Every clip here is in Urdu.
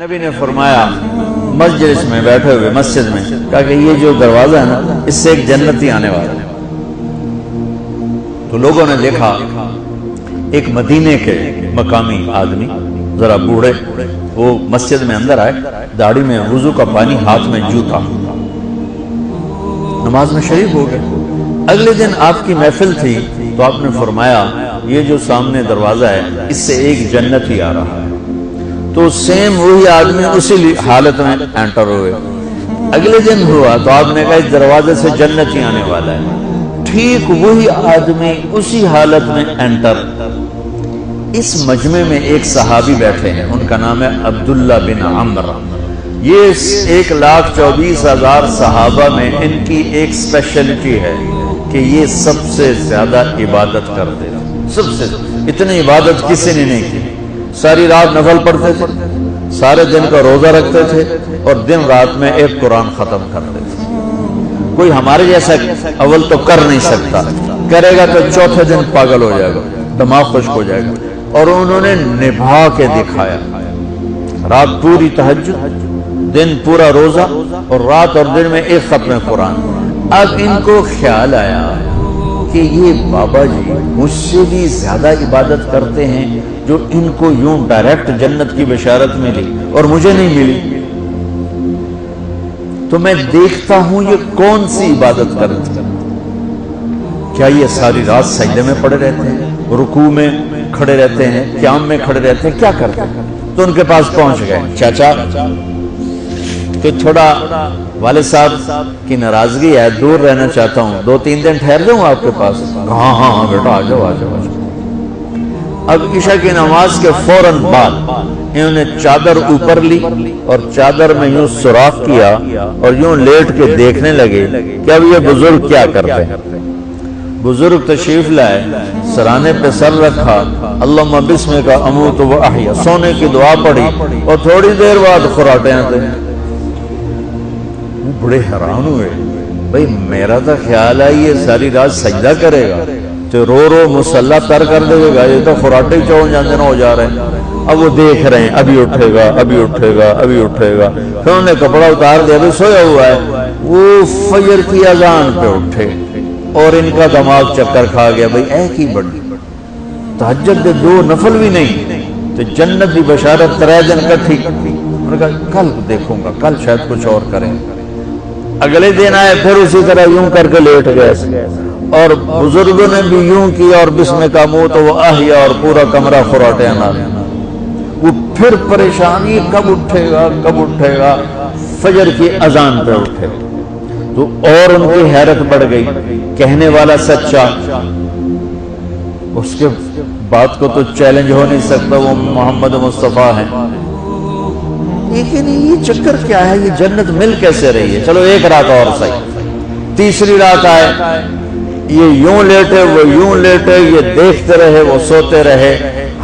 نبی نے فرمایا مسجد میں بیٹھے ہوئے مسجد میں کہا کہ یہ جو دروازہ ہے نا اس سے ایک جنتی آنے والا ہے۔ تو لوگوں نے دیکھا ایک مدینے کے مقامی آدمی ذرا بوڑھے وہ مسجد میں اندر آئے، داڑھی میں وضو کا پانی، ہاتھ میں جوتا، نماز میں شریک ہو گئے۔ اگلے دن آپ کی محفل تھی تو آپ نے فرمایا یہ جو سامنے دروازہ ہے اس سے ایک جنتی آ رہا ہے۔ تو سیم وہی آدمی اسی حالت میں انٹر ہوئے۔ اگلے دن ہوا تو آپ نے کہا اس دروازے سے جنتی آنے والا ہے، ٹھیک وہی آدمی اسی حالت میں انٹر۔ اس مجمع میں ایک صحابی بیٹھے ہیں، ان کا نام ہے عبداللہ بن عمرو۔ یہ 1,24,000 صحابہ میں ان کی ایک اسپیشلٹی ہے کہ یہ سب سے زیادہ عبادت کرتے ہیں، سب سے اتنی عبادت کسی نے نہیں کی۔ ساری رات نفل پڑھتے تھے، سارے دن کا روزہ رکھتے تھے اور دن رات میں ایک قرآن ختم کرتے تھے۔ کوئی ہمارے جیسا اول تو کر نہیں سکتا، کرے گا تو چوتھے دن پاگل ہو جائے گا، دماغ خشک ہو جائے گا۔ اور انہوں نے نبھا کے دکھایا، رات پوری تہجد، دن پورا روزہ، اور رات اور دن میں ایک ختم قرآن۔ اب ان کو خیال آیا کہ یہ بابا جی مجھ سے بھی زیادہ عبادت کرتے ہیں، جو ان کو یوں ڈائریکٹ جنت کی بشارت ملی اور مجھے نہیں ملی، تو میں دیکھتا ہوں یہ کون سی عبادت کرتے ہیں۔ کیا یہ ساری رات سجدے میں پڑے رہتے ہیں، رکوع میں کھڑے رہتے ہیں، قیام میں کھڑے رہتے ہیں، کیا کرتے ہیں؟ تو ان کے پاس پہنچ گئے، چاچا کہ تھوڑا والد صاحب کی ناراضگی ہے، دور رہنا چاہتا ہوں، 2-3 دن ٹھہر جاؤں آپ کے پاس؟ ہاں ہاں ہاں بیٹا آ جاؤ آ جاؤ۔ اب عشاء کی نماز کے فوراً بعد انہوں نے چادر اوپر لی اور چادر میں یوں سوراخ کیا اور یوں لیٹ کے دیکھنے لگے کہ اب یہ بزرگ کیا کرتے ہیں۔ بزرگ تشریف لائے، سرانے پہ سر رکھا، اللہم بسمک اموت و احیا، سونے کی دعا پڑھی اور تھوڑی دیر بعد خراٹے آتے ہیں۔ وہ بڑے حیران ہوئے، بھئی میرا تو خیال ہے یہ ساری رات سجدہ کرے گا تو رو رو مسلح تر کر دے گا، یہ تو خراٹے چون جانے نہ ہو جا رہے ہیں۔ اب وہ دیکھ رہے ہیں ابھی اٹھے گا ابھی اٹھے گا ابھی اٹھے گا، پھر انہوں نے کپڑا اتار دیا، ابھی سویا ہوا ہے۔ وہ فجر کی اذان پہ اٹھے اور ان کا دماغ چکر کھا گیا، بھئی اے کی بڑی تہجد دے 2 نفل بھی نہیں تو جنت دی بشارت 3 دن کٹھی۔ انہوں نے کہا کل دیکھوں گا، کل شاید کچھ اور کریں۔ اگلے دن آئے پھر اسی طرح یوں کر کے لیٹ گئے اور بزرگوں نے بھی یوں کیا اور بسمک اموت و احیا اور پورا کمرہ خراٹے آنا۔ وہ پھر پریشانی کب اٹھے گا کب اٹھے گا، فجر کی اذان پہ اٹھے تو اور ان کی حیرت بڑھ گئی، کہنے والا سچا، اس کے بات کو تو چیلنج ہو نہیں سکتا، وہ محمد مصطفیٰ ہیں، لیکن یہ چکر کیا ہے، یہ جنت مل کیسے رہی ہے؟ چلو ایک رات اور صحیح۔ تیسری رات آئے، یہ یوں لیٹے وہ یوں لیٹے، یہ دیکھتے رہے وہ سوتے رہے،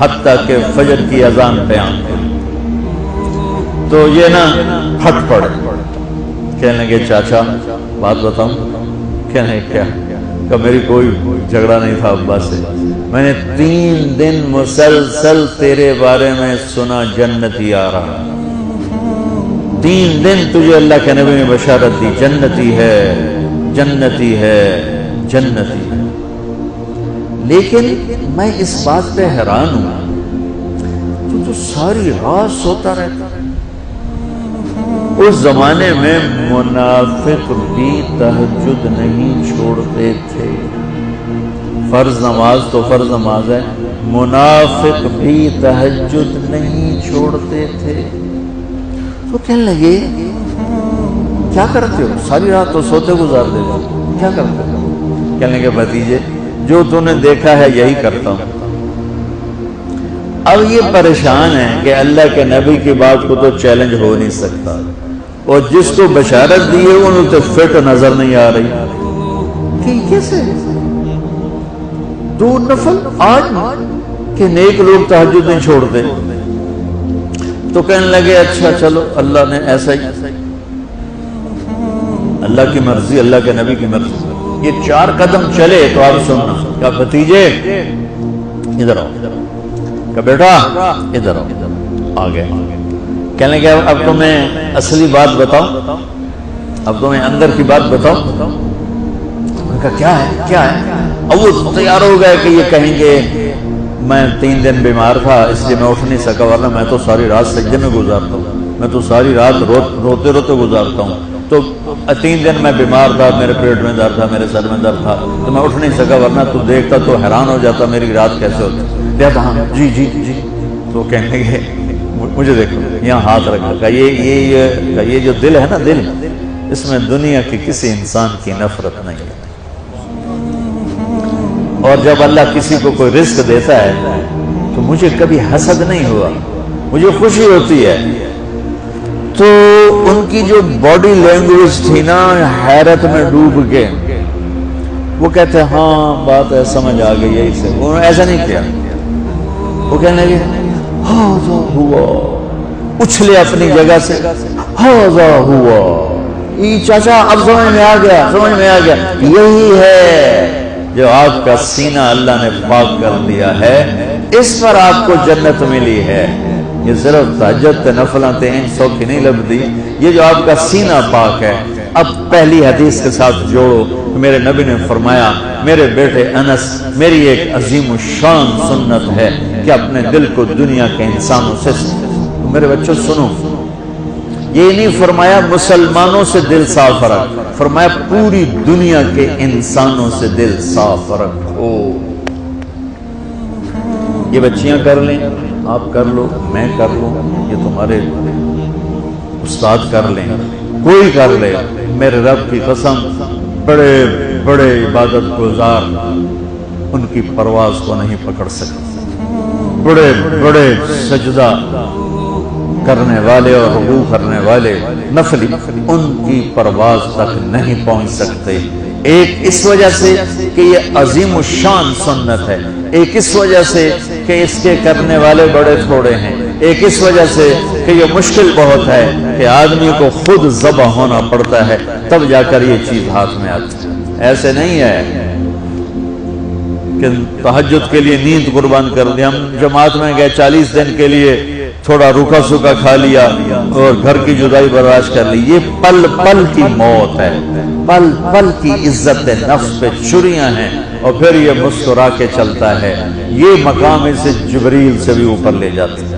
حتیٰ کہ فجر کی اذان پہ آئے تو یہ نا ہٹ پڑے، کہنے لگے چاچا بات بتاؤں؟ کہنے کیا؟ کہ میری کوئی جھگڑا نہیں تھا ابا سے، میں نے 3 دن مسلسل تیرے بارے میں سنا جنتی آ رہا، 3 دن تجھے اللہ کے نبی نے بشارت دی جنتی ہے جنتی ہے جنتی ہے، لیکن میں اس بات پہ حیران ہوں تو ساری رات سوتا رہتا۔ اس زمانے میں منافق بھی تہجد نہیں چھوڑتے تھے، فرض نماز تو فرض نماز ہے، منافق بھی تہجد نہیں چھوڑتے تھے۔ تو کہنے لگے کیا کرتے ہو، ساری رات تو سوتے گزار دیتے، کیا کرتے ہو؟ کہنے لگے بھتیجے جو تو نے دیکھا ہے یہی کرتا ہوں۔ اب یہ پریشان ہے کہ اللہ کے نبی کی بات کو تو چیلنج ہو نہیں سکتا، اور جس کو بشارت دی ہے انہوں تو فٹ نظر نہیں آ رہی کہ کیسے 2 نفل آج کہ نیک لوگ تہجد نہیں چھوڑتے۔ تو کہنے لگے اچھا چلو اللہ نے ایسا ہی، اللہ کی مرضی اللہ کے نبی کی مرضی۔ یہ 4 قدم چلے تو آپ سننا، کہا بھتیجے ادھر آؤ، کہا بیٹا ادھر آؤ، آ گئے۔ کہنے لگے اب تمہیں اصلی بات بتاؤ، اب تمہیں اندر کی بات بتاؤ۔ میں نے کہا کیا ہے کیا ہے؟ اب وہ تیار ہو گئے کہ یہ کہیں گے میں 3 دن بیمار تھا اس لیے میں اٹھ نہیں سکا، ورنہ میں تو ساری رات سجدے میں گزارتا ہوں، میں تو ساری رات روتے روتے گزارتا ہوں، تو 3 دن میں بیمار تھا، میرے پیٹ میں درد تھا، میرے سر میں درد تھا، تو میں اٹھ نہیں سکا، ورنہ تو دیکھتا تو حیران ہو جاتا میری رات کیسے ہوتی۔ ہاں جی جی جی۔ تو کہنے لگے مجھے دیکھو یہاں ہاتھ رکھا، یہ جو دل ہے نا، دل اس میں دنیا کے کسی انسان کی نفرت نہیں ہے، اور جب اللہ کسی کو کوئی رزق دیتا ہے تو مجھے کبھی حسد نہیں ہوا، مجھے خوشی ہوتی ہے۔ تو ان کی جو باڈی لینگویج تھی نا، حیرت میں ڈوب کے وہ کہتے ہیں ہاں بات ہے سمجھ آ گئی ہے اسے، انہوں نے ایسا نہیں کیا، وہ کہنے لگے ہاذا ہوا، اچھلے اپنی جگہ سے، ہاذا ہوا، یہ چاچا اب سمجھ میں آ گیا، سمجھ میں آ گیا، یہی ہے جو آپ کا سینہ اللہ نے پاک کر دیا ہے، اس پر آپ کو جنت ملی ہے۔ یہ صرف تہجد نفلات ان سو کی نہیں لبدی، یہ جو آپ کا سینہ پاک ہے۔ اب پہلی حدیث کے ساتھ جوڑو، میرے نبی نے فرمایا میرے بیٹے انس، میری ایک عظیم الشان سنت ہے کہ اپنے دل کو دنیا کے انسانوں سے، میرے بچوں سنو، یہ نہیں فرمایا مسلمانوں سے دل صاف رکھ، فرمایا پوری دنیا کے انسانوں سے دل صاف رکھو۔ یہ بچیاں کر لیں، آپ کر لو، میں کر لوں، یہ تمہارے استاد کر لیں، کوئی کر لے، میرے رب کی قسم بڑے بڑے عبادت گزار ان کی پرواز کو نہیں پکڑ سکتے، بڑے بڑے سجدہ کرنے والے اور رکوع کرنے والے نفلی ان کی پرواز تک نہیں پہنچ سکتے۔ ایک اس وجہ سے کہ یہ عظیم الشان سنت ہے، ایک اس وجہ سے کہ اس کے کرنے والے بڑے تھوڑے ہیں، ایک اس وجہ سے کہ یہ مشکل بہت ہے کہ آدمی کو خود ذبح ہونا پڑتا ہے تب جا کر یہ چیز ہاتھ میں آتی ہے۔ ایسے نہیں ہے کہ تہجد کے لیے نیند قربان کر دی، ہم جماعت میں گئے 40 دن کے لیے تھوڑا روکا سوکا کھا لیا اور گھر کی جدائی برداشت کر لی، یہ پل پل کی موت ہے، پل پل کی عزت نفس پہ چھریاں ہیں، اور پھر یہ مسکرا کے چلتا ہے، یہ مقام اسے جبریل سے بھی اوپر لے جاتی ہے۔